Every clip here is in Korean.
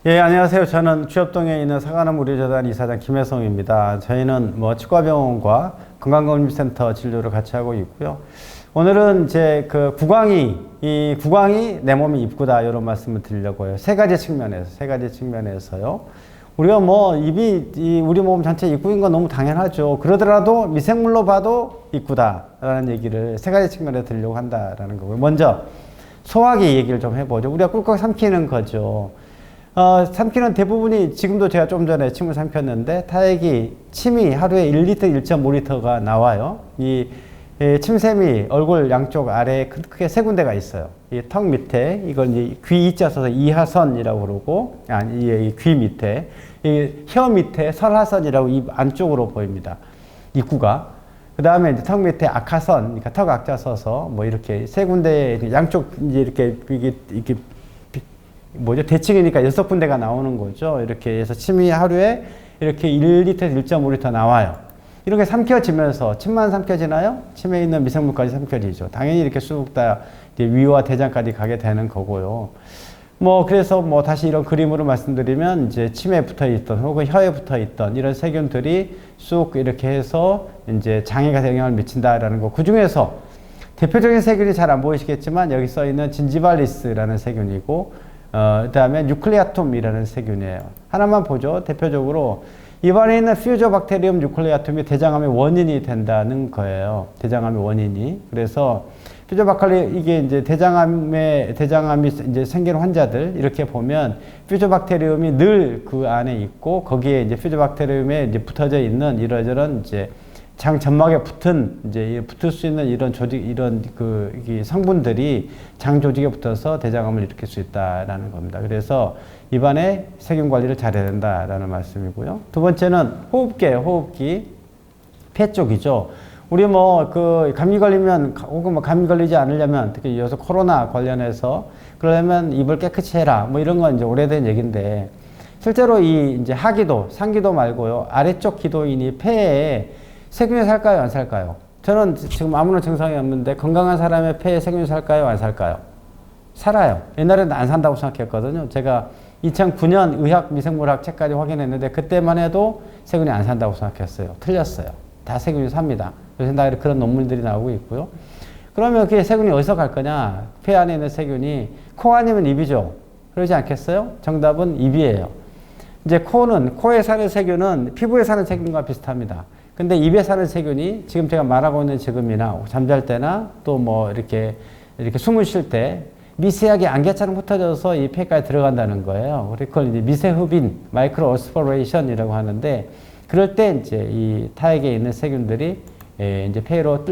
예, 안녕하세요. 저는 취업동에 있는 사관암 의료재단 이사장 김혜성입니다. 저희는 치과병원과 건강검진센터 진료를 같이 하고 있고요. 오늘은 이제 이 구강이 내 몸의 입구다, 이런 말씀을 드리려고 해요. 세 가지 측면에서요. 우리가 입이 우리 몸 전체 입구인 건 너무 당연하죠. 그러더라도 미생물로 봐도 입구다라는 얘기를 세 가지 측면에서 드리려고 한다라는 거고요. 먼저 소화기 얘기를 좀 해보죠. 우리가 꿀꺽 삼키는 거죠. 삼키는 대부분이, 지금도 제가 좀 전에 침을 삼켰는데, 침이 하루에 1리터, 1.5리터가 나와요. 침샘이 얼굴 양쪽 아래에 크게 세 군데가 있어요. 이 턱 밑에, 이걸 이제 귀 이자 써서 이하선이라고 그러고, 이 귀 밑에, 이 혀 밑에 설하선이라고 입 안쪽으로 보입니다. 입구가. 그 다음에 이제 턱 밑에 악하선, 그러니까 턱 악자 써서 이렇게 세 군데, 양쪽 이제 이렇게 대칭이니까 6군데가 나오는 거죠. 이렇게 해서 침이 하루에 이렇게 1리터에서 1.5리터 나와요. 이렇게 삼켜지면서, 침만 삼켜지나요? 침에 있는 미생물까지 삼켜지죠. 당연히 이렇게 쑥 다 위와 대장까지 가게 되는 거고요. 그래서 다시 이런 그림으로 말씀드리면, 이제 침에 붙어 있던 혹은 혀에 붙어 있던 이런 세균들이 쑥 이렇게 해서 이제 장에가 영향을 미친다라는 거. 그 중에서 대표적인 세균이 잘 안 보이시겠지만, 여기 써 있는 진지발리스라는 세균이고, 그 다음에 뉴클레아툼이라는 세균이에요. 하나만 보죠. 대표적으로 입안에 있는 퓨저박테리움 뉴클레아툼이 대장암의 원인이 된다는 거예요. 대장암의 원인이. 그래서 이게 이제 대장암이 이제 생기는 환자들, 이렇게 보면 퓨저박테리움이 늘 그 안에 있고, 거기에 이제 퓨저박테리움에 이제 붙어져 있는 이러저런 이제 장 점막에 붙을 수 있는 이런 성분들이 장 조직에 붙어서 대장암을 일으킬 수 있다라는 겁니다. 그래서 입안에 세균 관리를 잘해야 된다라는 말씀이고요. 두 번째는 호흡기, 폐 쪽이죠. 우리 감기 걸리면, 혹은 감기 걸리지 않으려면, 특히 요새 코로나 관련해서, 그러려면 입을 깨끗이 해라. 이런 건 이제 오래된 얘기인데, 실제로 이제 하기도, 상기도 말고요. 아래쪽 기도인이 폐에 세균이 살까요, 안 살까요? 저는 지금 아무런 증상이 없는데, 건강한 사람의 폐에 세균이 살까요, 안 살까요? 살아요. 옛날에는 안 산다고 생각했거든요. 제가 2009년 의학 미생물학 책까지 확인했는데, 그때만 해도 세균이 안 산다고 생각했어요. 틀렸어요. 다 세균이 삽니다. 요새 그런 논문들이 나오고 있고요. 그러면 그게 세균이 어디서 갈 거냐? 폐 안에 있는 세균이 코 아니면 입이죠. 그러지 않겠어요? 정답은 입이에요. 이제 코에 사는 세균은 피부에 사는 세균과 비슷합니다. 근데 입에 사는 세균이 지금 제가 말하고 있는 지금이나 잠잘 때나 또 이렇게 숨을 쉴 때 미세하게 안개처럼 흩어져서 이 폐까지 들어간다는 거예요. 그걸 이제 미세흡인, 마이크로 어스퍼레이션이라고 하는데, 그럴 때 이제 이 타액에 있는 세균들이 이제 폐로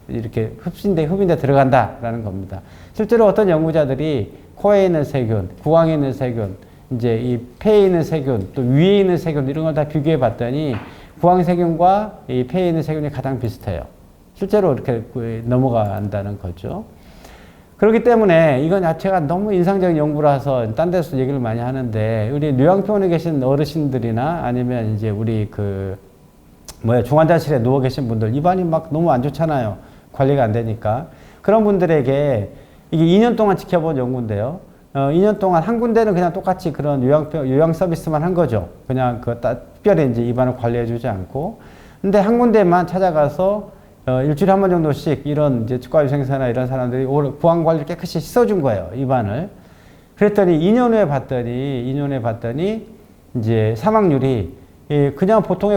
이렇게 흡인돼 들어간다라는 겁니다. 실제로 어떤 연구자들이 코에 있는 세균, 구강에 있는 세균, 이제 이 폐에 있는 세균, 또 위에 있는 세균, 이런 걸 다 비교해 봤더니 구강세균과 이 폐에 있는 세균이 가장 비슷해요. 실제로 이렇게 넘어간다는 거죠. 그렇기 때문에 이건 자체가 너무 인상적인 연구라서 딴 데서 얘기를 많이 하는데, 우리 요양병원에 계신 어르신들이나 아니면 이제 우리 중환자실에 누워 계신 분들, 입안이 너무 안 좋잖아요. 관리가 안 되니까. 그런 분들에게 이게 2년 동안 지켜본 연구인데요. 2년 동안 한 군데는 그냥 똑같이 그런 요양 서비스만 한 거죠. 그냥 특별히 이제 입안을 관리해주지 않고. 근데 한 군데만 찾아가서 일주일에 한 번 정도씩 이런 이제 치과위생사나 이런 사람들이 구강 관리를 깨끗이 씻어준 거예요. 입안을. 그랬더니 2년 후에 봤더니 이제 사망률이 그냥 보통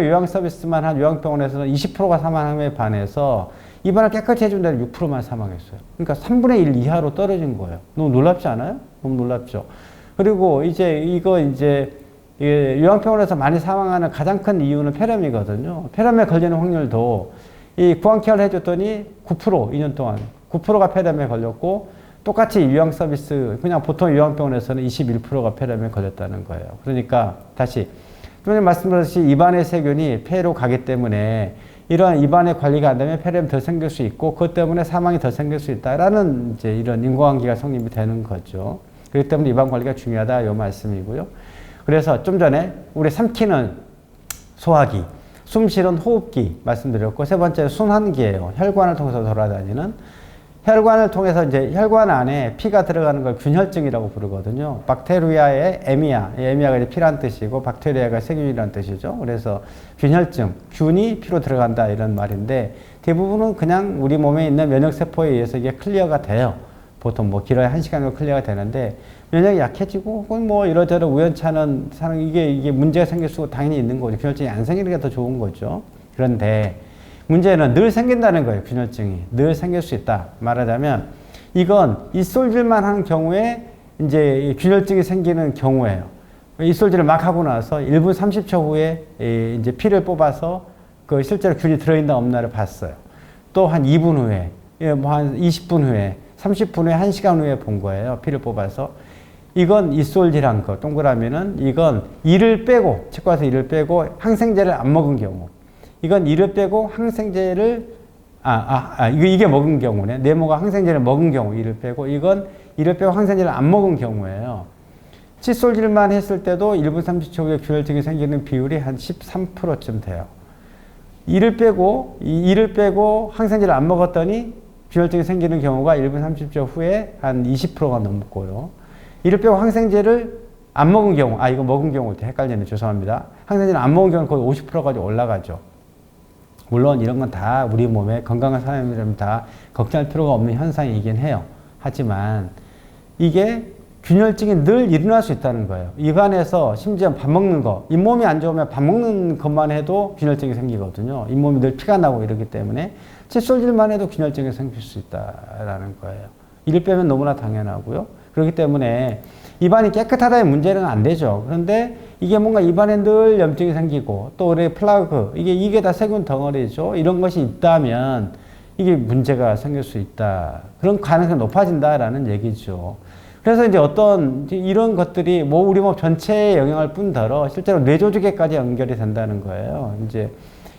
요양 서비스만 한 요양병원에서는 20%가 사망함에 반해서 입안을 깨끗이 해준다는 6%만 사망했어요. 그러니까 3분의 1 이하로 떨어진 거예요. 너무 놀랍지 않아요? 너무 놀랍죠. 그리고 요양병원에서 많이 사망하는 가장 큰 이유는 폐렴이거든요. 폐렴에 걸리는 확률도 이 구강 케어를 해줬더니 9%, 2년 동안 9%가 폐렴에 걸렸고, 똑같이 요양 서비스, 그냥 보통 요양병원에서는 21%가 폐렴에 걸렸다는 거예요. 그러니까 다시 좀 말씀드렸듯이 입안의 세균이 폐로 가기 때문에 이러한 입안의 관리가 안 되면 폐렴이 더 생길 수 있고, 그것 때문에 사망이 더 생길 수 있다라는 이제 이런 인과관계가 성립이 되는 거죠. 그렇기 때문에 입안 관리가 중요하다, 이 말씀이고요. 그래서 좀 전에 우리 삼키는 소화기, 숨 쉬는 호흡기 말씀드렸고, 세 번째는 순환기예요. 혈관을 통해서 돌아다니는. 혈관을 통해서 이제 혈관 안에 피가 들어가는 걸 균혈증이라고 부르거든요. 박테리아의 에미아, 에미아가 이제 피란 뜻이고 박테리아가 세균이란 뜻이죠. 그래서 균혈증, 균이 피로 들어간다 이런 말인데 대부분은 그냥 우리 몸에 있는 면역세포에 의해서 이게 클리어가 돼요. 보통 뭐 길어야 1시간 정도 클리어가 되는데 면역이 약해지고 혹은 뭐 이러저러 우연찮은 사람 이게 문제가 생길 수 당연히 있는 거죠. 균혈증이 안 생기는 게 더 좋은 거죠. 그런데 문제는 늘 생긴다는 거예요. 균혈증이 늘 생길 수 있다. 말하자면 이건 입솔질만 하는 경우에 이제 균혈증이 생기는 경우예요. 입솔질을 막 하고 나서 1분 30초 후에 이제 피를 뽑아서 그 실제로 균이 들어있나 없나를 봤어요. 또 한 2분 후에, 뭐 한 20분 후에, 30분 후에, 1시간 후에 본 거예요. 피를 뽑아서. 이건 입솔질한 거, 동그라미는 이건 이를 빼고, 치과 가서 이를 빼고 항생제를 안 먹은 경우. 이건 이를 빼고 항생제를, 이게 먹은 경우네. 네모가 항생제를 먹은 경우, 이를 빼고. 이건 이를 빼고 항생제를 안 먹은 경우예요. 칫솔질만 했을 때도 1분 30초 후에 균혈증이 생기는 비율이 한 13%쯤 돼요. 이를 빼고 항생제를 안 먹었더니 균혈증이 생기는 경우가 1분 30초 후에 한 20%가 넘고요. 이를 빼고 항생제를 안 먹은 경우, 이거 먹은 경우 헷갈리네. 죄송합니다. 항생제를 안 먹은 경우는 거의 50%까지 올라가죠. 물론 이런 건 다 우리 몸에 건강한 사람이라면 다 걱정할 필요가 없는 현상이긴 해요. 하지만 이게 균혈증이 늘 일어날 수 있다는 거예요. 입안에서 심지어 밥 먹는 거, 잇몸이 안 좋으면 밥 먹는 것만 해도 균혈증이 생기거든요. 잇몸이 늘 피가 나고 이러기 때문에 칫솔질만 해도 균혈증이 생길 수 있다라는 거예요. 이를 빼면 너무나 당연하고요. 그렇기 때문에 입안이 깨끗하다의 문제는 안 되죠. 그런데 이게 뭔가 입안에 늘 염증이 생기고 또 우리 플라그, 이게 다 세균 덩어리죠. 이런 것이 있다면 이게 문제가 생길 수 있다. 그런 가능성이 높아진다라는 얘기죠. 그래서 이제 어떤 이런 것들이 뭐 우리 몸 전체에 영향을 뿐더러 실제로 뇌조직에까지 연결이 된다는 거예요. 이제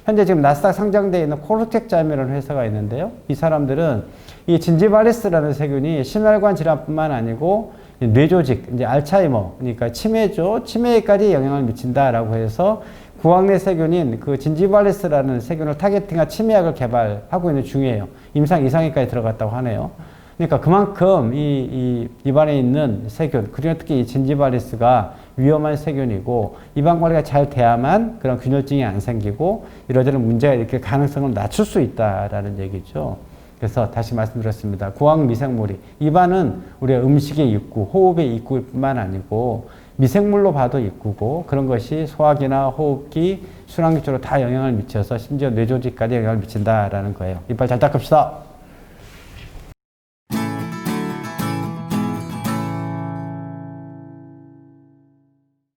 현재 지금 나스닥 상장되어 있는 코르텍잠이라는 회사가 있는데요. 이 사람들은 이 진지바리스라는 세균이 심혈관 질환뿐만 아니고 뇌조직, 이제 알츠하이머, 그러니까 치매죠. 치매에까지 영향을 미친다라고 해서 구황내 세균인 그 진지바리스라는 세균을 타겟팅한 치매약을 개발하고 있는 중이에요. 임상 이상에까지 들어갔다고 하네요. 그러니까 그만큼 이 입안에 있는 세균, 그중에 특히 이 진지바리스가 위험한 세균이고 입안 관리가 잘 돼야만 그런 균혈증이 안 생기고 이러저런 문제가 이렇게 가능성을 낮출 수 있다라는 얘기죠. 그래서 다시 말씀드렸습니다. 구황 미생물이 입안은 우리가 음식의 입구, 호흡의 입구일 뿐만 아니고 미생물로 봐도 입구고 그런 것이 소화기나 호흡기, 순환기 쪽으로 다 영향을 미쳐서 심지어 뇌조직까지 영향을 미친다라는 거예요. 이빨 잘 닦읍시다.